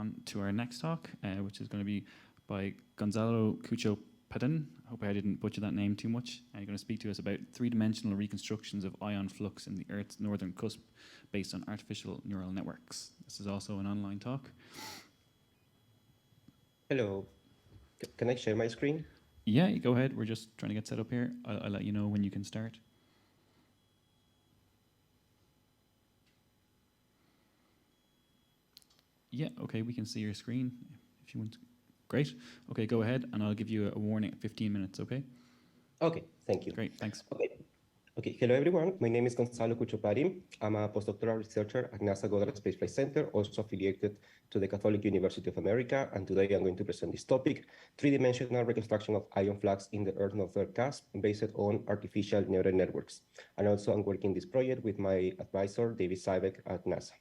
on to our next talk, which is going to be by Gonzalo Cucho Padin. I hope I didn't butcher that name too much. You're going to speak to us about three-dimensional reconstructions of ion flux in the Earth's northern cusp based on artificial neural networks. This is also an online talk. Hello. Can I share my screen? Yeah, you go ahead. We're just trying to get set up here. I'll let you know when you can start. Yeah, okay, we can see your screen if you want to. Great. Okay, go ahead, and I'll give you a warning at 15 minutes, okay? Okay, thank you. Great, thanks. Okay, hello everyone. My name is Gonzalo Cucho Padin. I'm a postdoctoral researcher at NASA Goddard Space Flight Center, also affiliated to the Catholic University of America. And today I'm going to present this topic, three-dimensional reconstruction of ion flux in the Earth-Northern cusp based on artificial neural networks. And also I'm working this project with my advisor, David Sivek at NASA.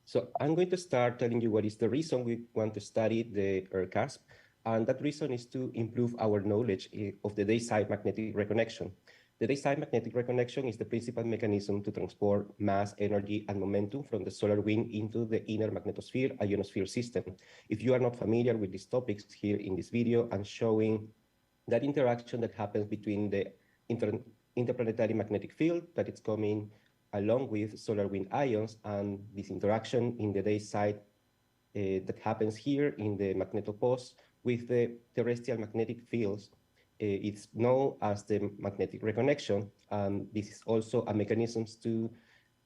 So I'm going to start telling you what is the reason we want to study the Earth cusp. And that reason is to improve our knowledge of the day-side magnetic reconnection. The day-side magnetic reconnection is the principal mechanism to transport mass, energy, and momentum from the solar wind into the inner magnetosphere ionosphere system. If you are not familiar with these topics, here in this video, I'm showing that interaction that happens between the interplanetary magnetic field that is coming along with solar wind ions, and this interaction in the day side that happens here in the magnetopause with the terrestrial magnetic fields. It's known as the magnetic reconnection. This is also a mechanism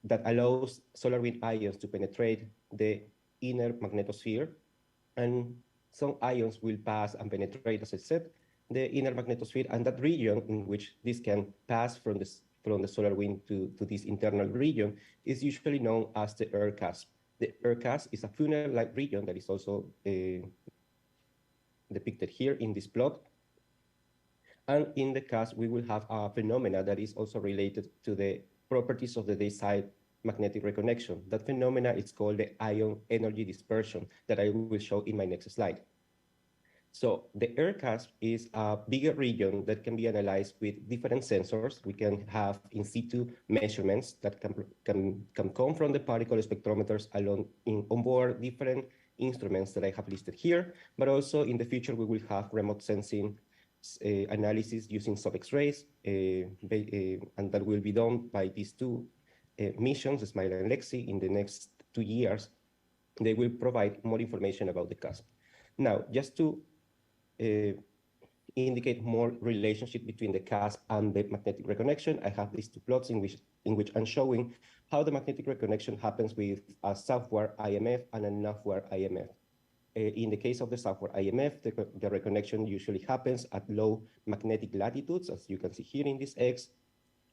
that allows solar wind ions to penetrate the inner magnetosphere, and some ions will pass and penetrate, as I said, the inner magnetosphere, and that region in which this can pass from the solar wind to this internal region is usually known as the Earth cusp. The Earth cusp is a funnel-like region that is also depicted here in this plot. And in the cusp, we will have a phenomena that is also related to the properties of the day-side magnetic reconnection. That phenomena is called the ion energy dispersion that I will show in my next slide. So the Earth cusp is a bigger region that can be analyzed with different sensors. We can have in situ measurements that can come from the particle spectrometers onboard different instruments that I have listed here, but also in the future we will have remote sensing analysis using sub-X-rays, and that will be done by these two missions, Smile and Lexi, in the next 2 years. They will provide more information about the cusp. Now, just to indicate more relationship between the cusp and the magnetic reconnection, I have these two plots in which I'm showing how the magnetic reconnection happens with a southward IMF and an northward IMF. In the case of the southward IMF, the reconnection usually happens at low magnetic latitudes, as you can see here in this X,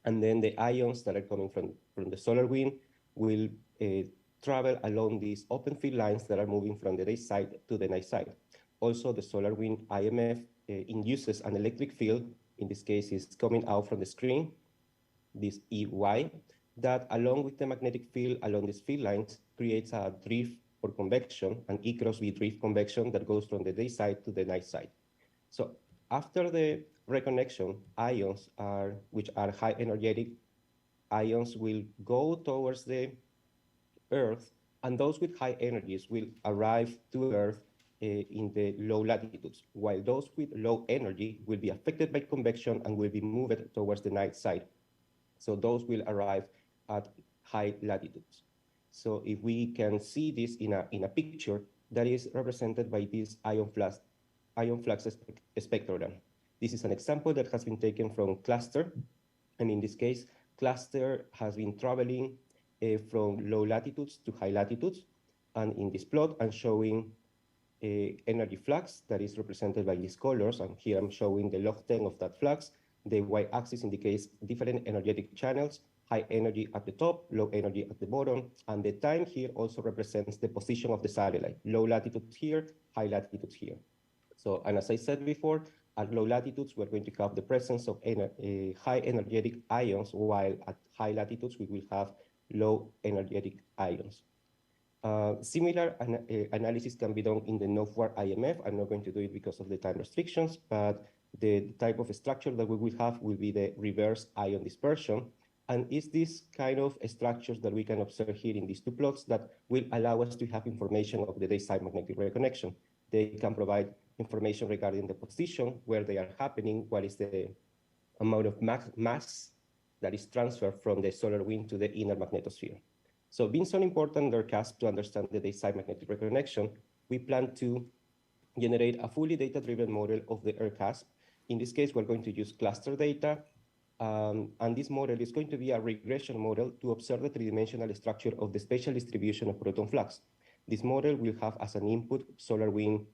and then the ions that are coming from the solar wind will travel along these open field lines that are moving from the day side to the night side. Also, the solar wind IMF induces an electric field, in this case is coming out from the screen, this EY, that along with the magnetic field along these field lines creates a drift or convection, an E cross V drift convection that goes from the day side to the night side. So after the reconnection, ions which are high energetic ions will go towards the Earth, and those with high energies will arrive to Earth in the low latitudes, while those with low energy will be affected by convection and will be moved towards the night side. So those will arrive at high latitudes. So if we can see this in a picture, that is represented by this ion flux spectrogram. This is an example that has been taken from cluster, and in this case, cluster has been traveling from low latitudes to high latitudes. And in this plot, I'm showing energy flux that is represented by these colors. And here I'm showing the log 10 of that flux. The y-axis indicates different energetic channels, high energy at the top, low energy at the bottom. And the time here also represents the position of the satellite, low latitudes here, high latitudes here. So, and as I said before, at low latitudes, we're going to have the presence of high energetic ions, while at high latitudes, we will have low energetic ions. Similar analysis can be done in the northward IMF. I'm not going to do it because of the time restrictions, but the type of structure that we will have will be the reverse ion dispersion. And it's this kind of structures that we can observe here in these two plots that will allow us to have information of the day-side magnetic reconnection. They can provide information regarding the position, where they are happening, what is the amount of mass that is transferred from the solar wind to the inner magnetosphere. So being so important, their Cusp, to understand the day-side magnetic reconnection, we plan to generate a fully data-driven model of the Earth Cusp. In this case, we're going to use cluster data, and this model is going to be a regression model to observe the three-dimensional structure of the spatial distribution of proton flux. This model will have as an input solar wind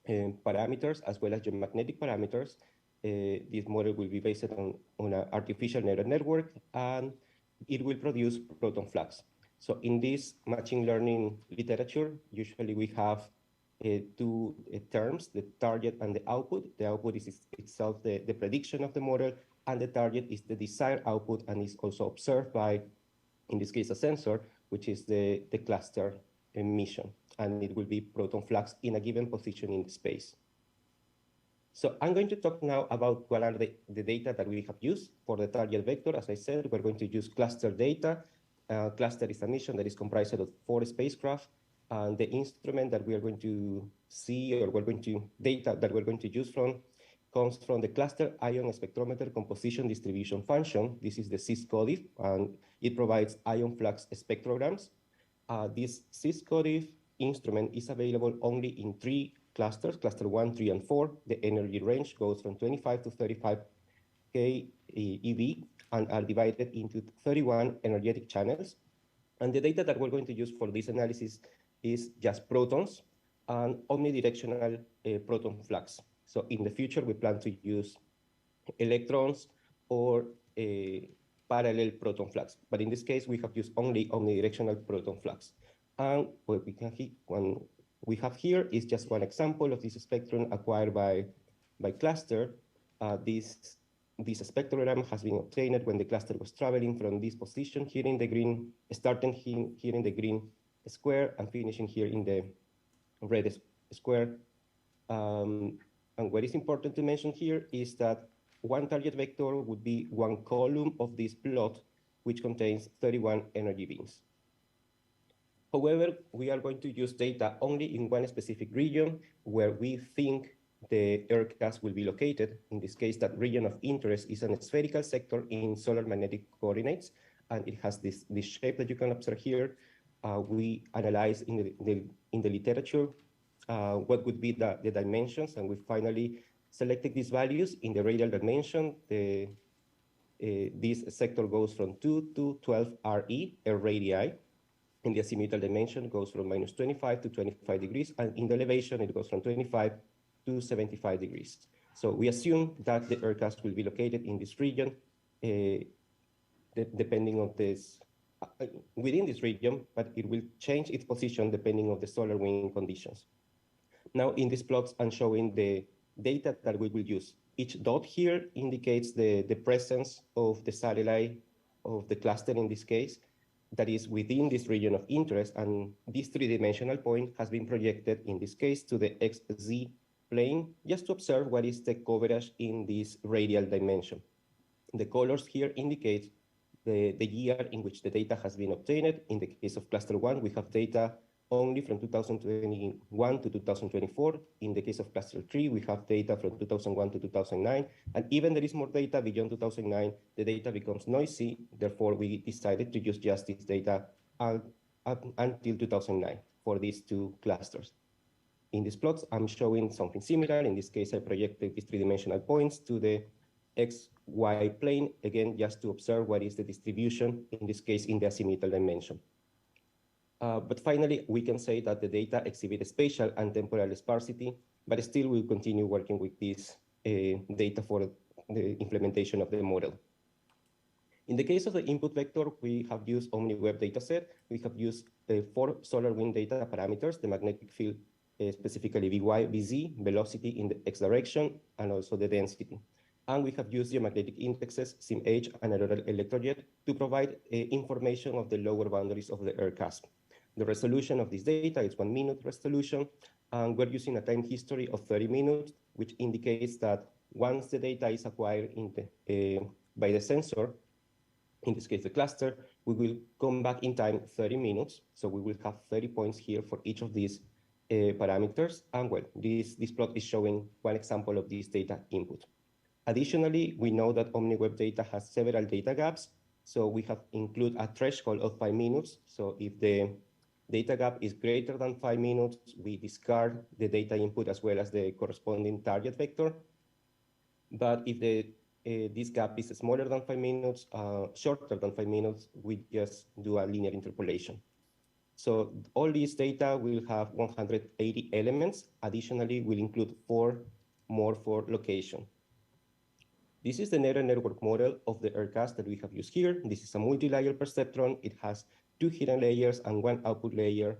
parameters as well as geomagnetic parameters. This model will be based on an artificial neural network, and it will produce proton flux. So in this machine learning literature, usually we have two terms, the target and the output. The output is itself the prediction of the model, and the target is the desired output and is also observed by, in this case, a sensor, which is the cluster emission, and it will be proton flux in a given position in space. So I'm going to talk now about what are the data that we have used for the target vector. As I said, we're going to use cluster data. Cluster is a mission that is comprised of 4 spacecraft. And the instrument that we are going to see, or data that we're going to use from, comes from the cluster ion spectrometer composition distribution function. This is the CISCODIF, and it provides ion flux spectrograms. This CISCODIF instrument is available only in 3 clusters, cluster 1, 3, and 4. The energy range goes from 25 to 35 keV and are divided into 31 energetic channels. And the data that we're going to use for this analysis is just protons and omnidirectional proton flux. So in the future, we plan to use electrons or parallel proton flux. But in this case, we have used only omnidirectional proton flux. And what we have here is just one example of this spectrum acquired by cluster. This spectrogram has been obtained when the cluster was traveling from this position here in the green, starting here in the green square and finishing here in the red square. And what is important to mention here is that one target vector would be one column of this plot, which contains 31 energy beams. However, we are going to use data only in one specific region where we think the Earth Cusp will be located. In this case, that region of interest is a spherical sector in solar magnetic coordinates, and it has this shape that you can observe here. We analyze in the literature what would be the dimensions, and we finally selected these values in the radial dimension. This sector goes from 2 to 12 RE, radii. In the azimuthal dimension, goes from -25 to 25 degrees, and in the elevation, it goes from 25 to 75 degrees. So we assume that the Earth Cusp will be located in this region, depending on this, within this region, but it will change its position depending on the solar wind conditions. Now, in these plots, I'm showing the data that we will use. Each dot here indicates the presence of the satellite of the cluster in this case, that is within this region of interest, and this 3-dimensional point has been projected in this case to the XZ plane, just to observe what is the coverage in this radial dimension. The colors here indicate the year in which the data has been obtained. In the case of cluster 1, we have data only from 2021 to 2024. In the case of cluster 3, we have data from 2001 to 2009. And even there is more data beyond 2009, the data becomes noisy. Therefore, we decided to use just this data up until 2009 for these 2 clusters. In these plots, I'm showing something similar. In this case, I projected these 3-dimensional points to the XY plane, again, just to observe what is the distribution, in this case, in the azimuthal dimension. But finally, we can say that the data exhibit spatial and temporal sparsity, but still we'll continue working with this data for the implementation of the model. In the case of the input vector, we have used OmniWeb dataset. We have used 4 solar wind data parameters, the magnetic field, specifically Vy, Vz, velocity in the x direction, and also the density. And we have used geomagnetic indexes, SIMH, and auroral electrojet to provide information of the lower boundaries of the Earth Cusp. The resolution of this data is 1 minute resolution, and we're using a time history of 30 minutes, which indicates that once the data is acquired by the sensor, in this case the cluster, we will come back in time 30 minutes. So we will have 30 points here for each of these parameters. And well, this plot is showing one example of this data input. Additionally, we know that OmniWeb data has several data gaps. So we have included a threshold of 5 minutes. So if the data gap is greater than 5 minutes, we discard the data input as well as the corresponding target vector. But if this gap is smaller than 5 minutes, shorter than 5 minutes, we just do a linear interpolation. So all these data will have 180 elements. Additionally, we'll include 4 more for location. This is the neural network model of the aircast that we have used here. This is a multi-layer perceptron. It has 2 hidden layers and 1 output layer.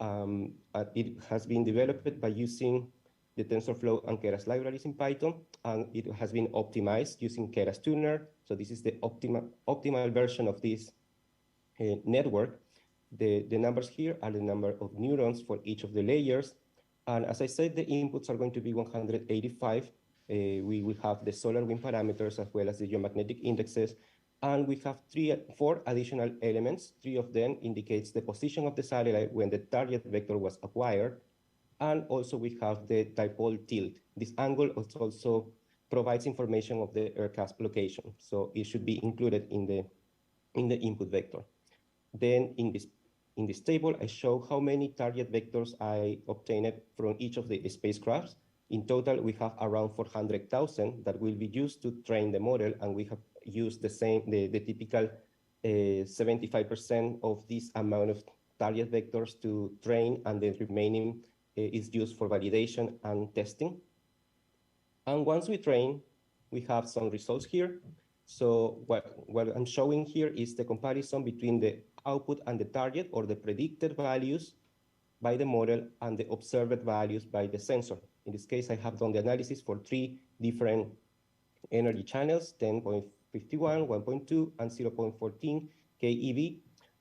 It has been developed by using the TensorFlow and Keras libraries in Python, and it has been optimized using Keras Tuner. So this is the optimal version of this network. The numbers here are the number of neurons for each of the layers. And as I said, the inputs are going to be 185. We will have the solar wind parameters as well as the geomagnetic indexes. And we have 4 additional elements. 3 of them indicates the position of the satellite when the target vector was acquired. And also we have the dipole tilt. This angle also provides information of the aircast location. So it should be included in the input vector. Then in this table, I show how many target vectors I obtained from each of the spacecrafts. In total, we have around 400,000 that will be used to train the model, and we have used the typical 75% of this amount of target vectors to train, and the remaining is used for validation and testing. And once we train, we have some results here. So what I'm showing here is the comparison between the output and the target, or the predicted values by the model and the observed values by the sensor. In this case, I have done the analysis for 3 different energy channels, 10.51, 1.2, and 0.14 keV.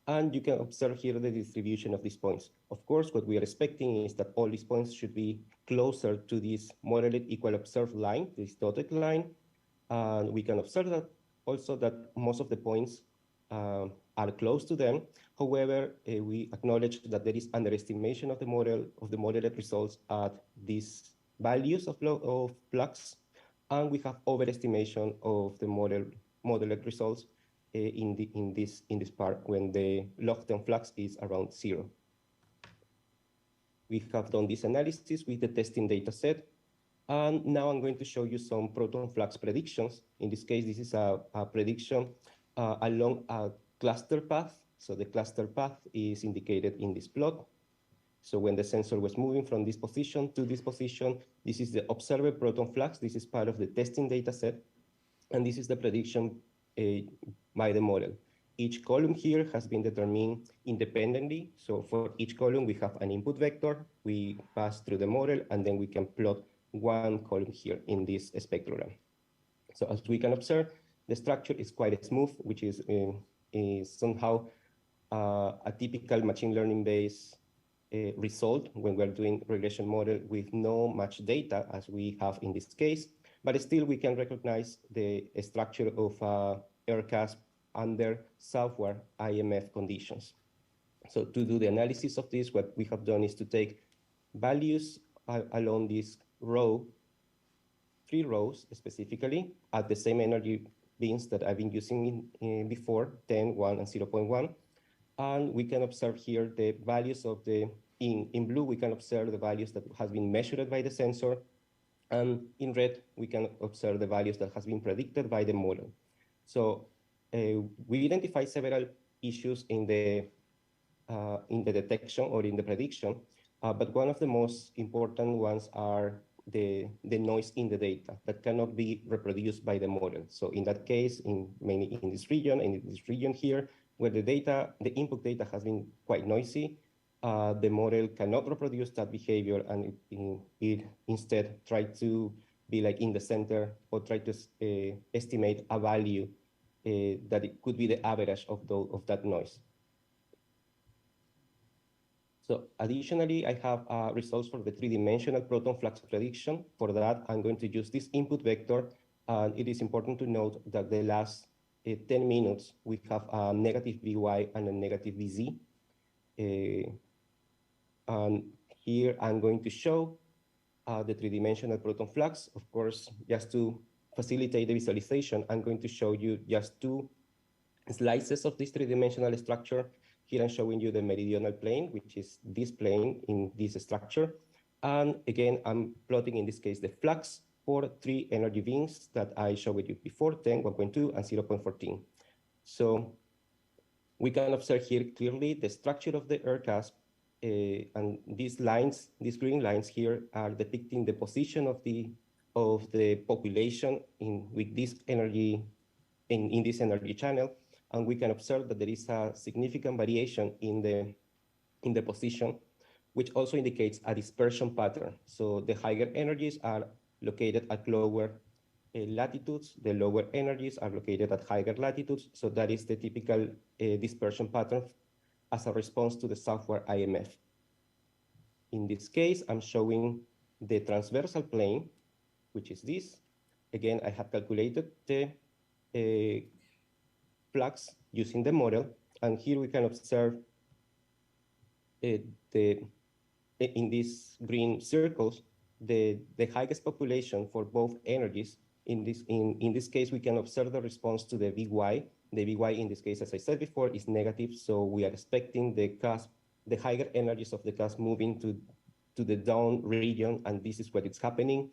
And you can observe here the distribution of these points. Of course, what we are expecting is that all these points should be closer to this modeled equal observed line, this dotted line. And we can observe that also that most of the points are close to them. However, we acknowledge that there is underestimation of the modeled results at these values of flux, and we have overestimation of the modeled results in this part when the log-10 flux is around 0. We have done this analysis with the testing data set, and now I'm going to show you some proton flux predictions. In this case, this is a prediction along a cluster path. So the cluster path is indicated in this plot. So when the sensor was moving from this position to this position, this is the observed proton flux. This is part of the testing data set. And this is the prediction by the model. Each column here has been determined independently. So for each column, we have an input vector. We pass through the model, and then we can plot one column here in this spectrogram. So as we can observe, the structure is quite smooth, which is somehow a typical machine learning-based result when we're doing regression model with no much data as we have in this case. But still, we can recognize the structure of aircast under software IMF conditions. So to do the analysis of this, what we have done is to take values along this row, 3 rows specifically, at the same energy bins that I've been using before, 10, 1, and 0.1. And we can observe here the values of in blue, we can observe the values that has been measured by the sensor. And in red, we can observe the values that has been predicted by the model. So we identify several issues in the detection or in the prediction, but one of the most important ones are the noise in the data that cannot be reproduced by the model. So in that case, mainly in this region here, where the input data has been quite noisy, the model cannot reproduce that behavior, and it instead tries to be like in the center, or try to estimate a value that it could be the average of that noise. So additionally, I have results for the 3-dimensional proton flux prediction. For that, I'm going to use this input vector. And it is important to note that the last 10 minutes, we have a negative Vy and a negative Vz. And here I'm going to show the three-dimensional proton flux. Of course, just to facilitate the visualization, I'm going to show you just two slices of this three-dimensional structure. Here I'm showing you the meridional plane, which is this plane in this structure. And again, I'm plotting, in this case, the flux for three energy beams that I showed you before, 10, 1.2, and 0.14. So we can observe here clearly the structure of the air cusp, and these lines, these green lines here, are depicting the position of the population with this energy in this energy channel, and we can observe that there is a significant variation in the position, which also indicates a dispersion pattern. So the higher energies are located at lower latitudes, the lower energies are located at higher latitudes. So that is the typical dispersion pattern as a response to the southward IMF. In this case, I'm showing the transversal plane, which is this. Again, I have calculated the flux using the model, and here we can observe in these green circles the highest population for both energies. In this case, we can observe the response to the Vy. The Vy in this case, as I said before, is negative, so we are expecting the cusp, the higher energies of the cusp moving to the down region, and this is what is happening.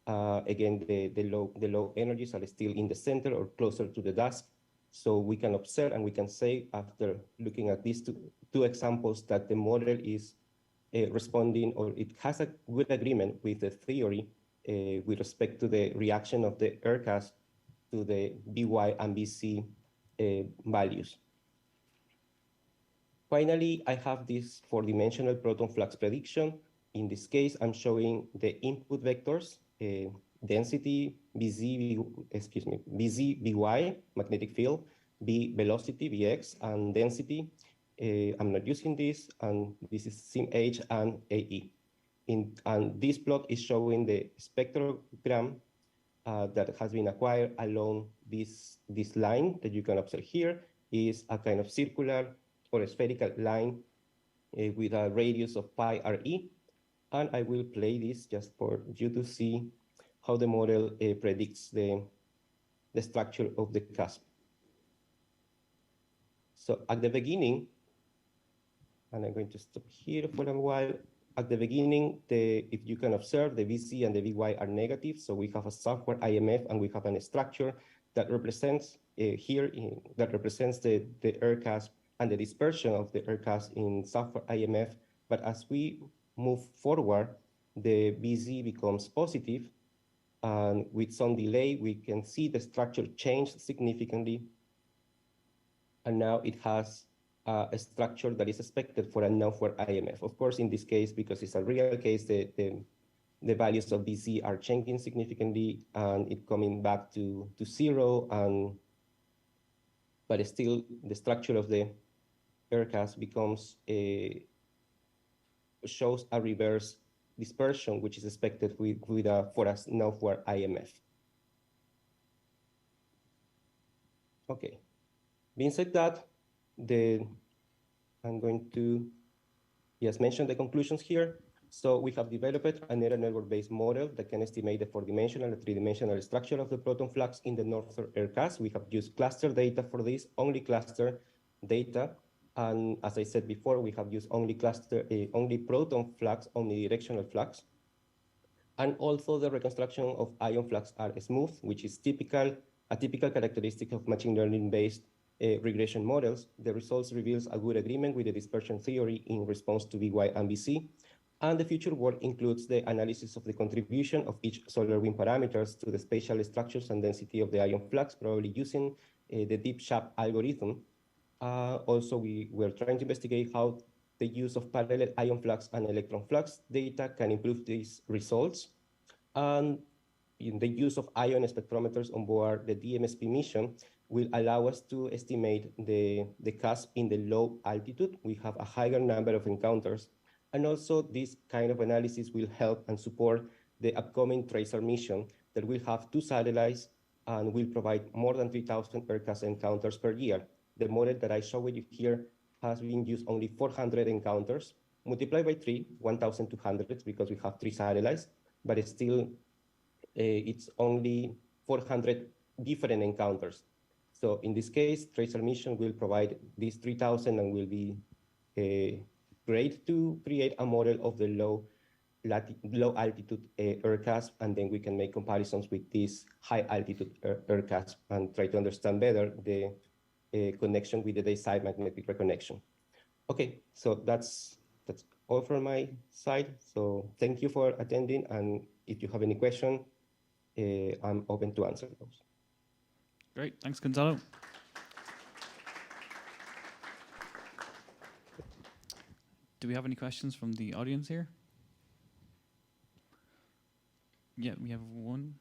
Again, the low energies are still in the center or closer to the dusk. So we can observe and we can say, after looking at these two examples, that the model is responding, or it has a good agreement with the theory with respect to the reaction of the air cusp to the Vy and Vc values. Finally, I have this four-dimensional proton flux prediction. In this case, I'm showing the input vectors, density, Vz, Vy, magnetic field, V velocity, Vx, and density. I'm not using this, and this is SIMH and AE. And this plot is showing the spectrogram that has been acquired along this line that you can observe here is a kind of circular or a spherical line with a radius of pi RE. And I will play this just for you to see how the model predicts the structure of the cusp. So at the beginning, and I'm going to stop here for a while. At the beginning, if you can observe, the Vc and the Vy are negative. So we have a southward IMF, and we have a structure that represents that represents the air cusp and the dispersion of the air cusp in southward IMF. But as we move forward, the Vz becomes positive, and with some delay, we can see the structure change significantly. And now it has a structure that is expected for a northward IMF. Of course, in this case, because it's a real case, the values of Vz are changing significantly, and it coming back to zero. But still, the structure of the air cusp shows a reverse dispersion, which is expected for a northward IMF. Okay. Being said that, I'm going to just mention the conclusions here. So we have developed a neural network-based model that can estimate the four-dimensional and three-dimensional structure of the proton flux in the northern air cusp. We have used cluster data for this, only cluster data. And as I said before, we have used only proton flux, omnidirectional flux. And also the reconstruction of ion flux are smooth, which is a typical characteristic of machine learning-based regression models. The results reveals a good agreement with the dispersion theory in response to Vy and Vc. And the future work includes the analysis of the contribution of each solar wind parameters to the spatial structures and density of the ion flux, probably using the deep SHAP algorithm. Also, we were trying to investigate how the use of parallel ion flux and electron flux data can improve these results. And in the use of ion spectrometers on board the DMSP mission will allow us to estimate the cusp in the low altitude. We have a higher number of encounters. And also this kind of analysis will help and support the upcoming TRACER mission that will have two satellites and will provide more than 3,000 ERCAS encounters per year. The model that I show you here has been used only 400 encounters, multiplied by 3, 1,200, because we have 3 satellites, but it's still, it's only 400 different encounters. So in this case, Tracer mission will provide these 3,000 and will be great to create a model of the low altitude ERCAS, and then we can make comparisons with this high altitude ERCAS and try to understand better the connection with the day-side magnetic reconnection. Okay, so that's all from my side. So thank you for attending, and if you have any question, I'm open to answer those. Great, thanks, Gonzalo. Do we have any questions from the audience here? Yeah, we have one.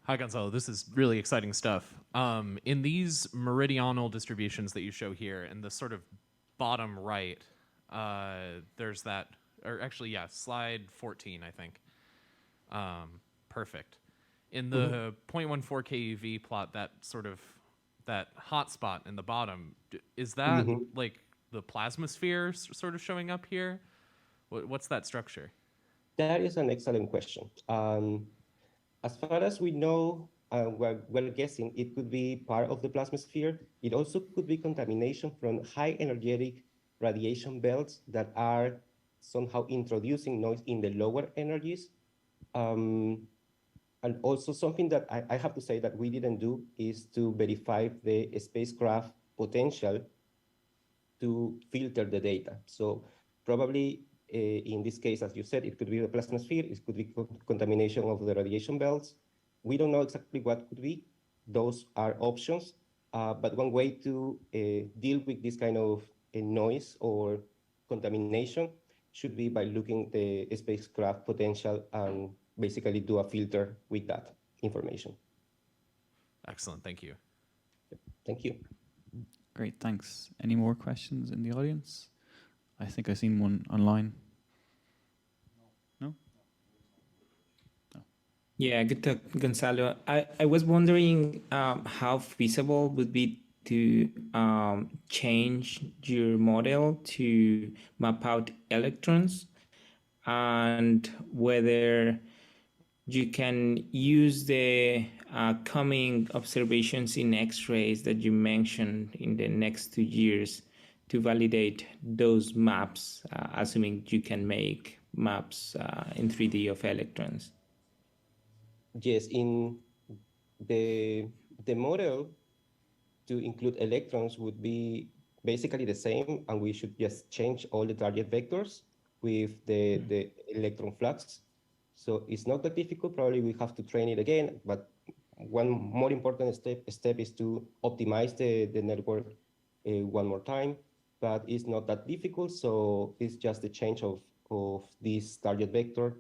Hi, Gonzalo. This is really exciting stuff. In these meridional distributions that you show here, in the sort of bottom right, there's that, or actually, yeah, slide 14, I think. Perfect. In the 0.14 KUV plot, that sort of, that hot spot in the bottom, is that like the plasmasphere sort of showing up here? What's that structure? That is an excellent question. As far as we know, we're guessing it could be part of the plasmasphere. It also could be contamination from high energetic radiation belts that are somehow introducing noise in the lower energies. And also something that I have to say that we didn't do is to verify the spacecraft potential to filter the data. So probably in this case, as you said, it could be the plasmasphere, it could be contamination of the radiation belts. We don't know exactly what could be. Those are options. But one way to deal with this kind of noise or contamination should be by looking the spacecraft potential and basically do a filter with that information. Excellent, thank you. Thank you. Great, thanks. Any more questions in the audience? I think I've seen one online. No? No. Yeah, good talk, Gonzalo. I was wondering how feasible would be to change your model to map out electrons, and whether you can use the coming observations in X-rays that you mentioned in the next 2 years to validate those maps, assuming you can make maps in 3D of electrons. Yes, in the model to include electrons would be basically the same, and we should just change all the target vectors with the electron flux. So it's not that difficult. Probably we have to train it again, but one more important step is to optimize the network one more time, but it's not that difficult. So it's just the change of this target vector.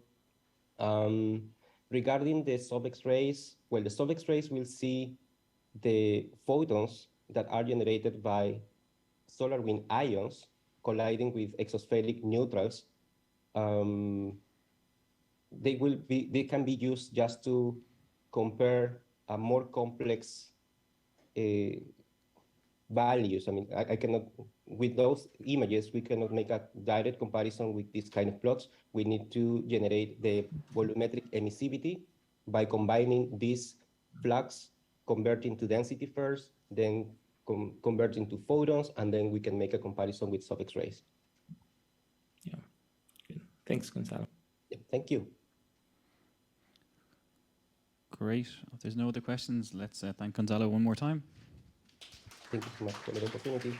Regarding the sub-X-rays, well, the sub-X-rays will see the photons that are generated by solar wind ions colliding with exospheric neutrals. They can be used just to compare a more complex values. I mean, I cannot, with those images, we cannot make a direct comparison with this kind of plots. We need to generate the volumetric emissivity by combining this flux, converting to density first, then converting to photons, and then we can make a comparison with sub-X-rays. Yeah, good. Thanks, Gonzalo. Yeah, thank you. Great. If there's no other questions, let's thank Gonzalo one more time. Thank you so much for the opportunity.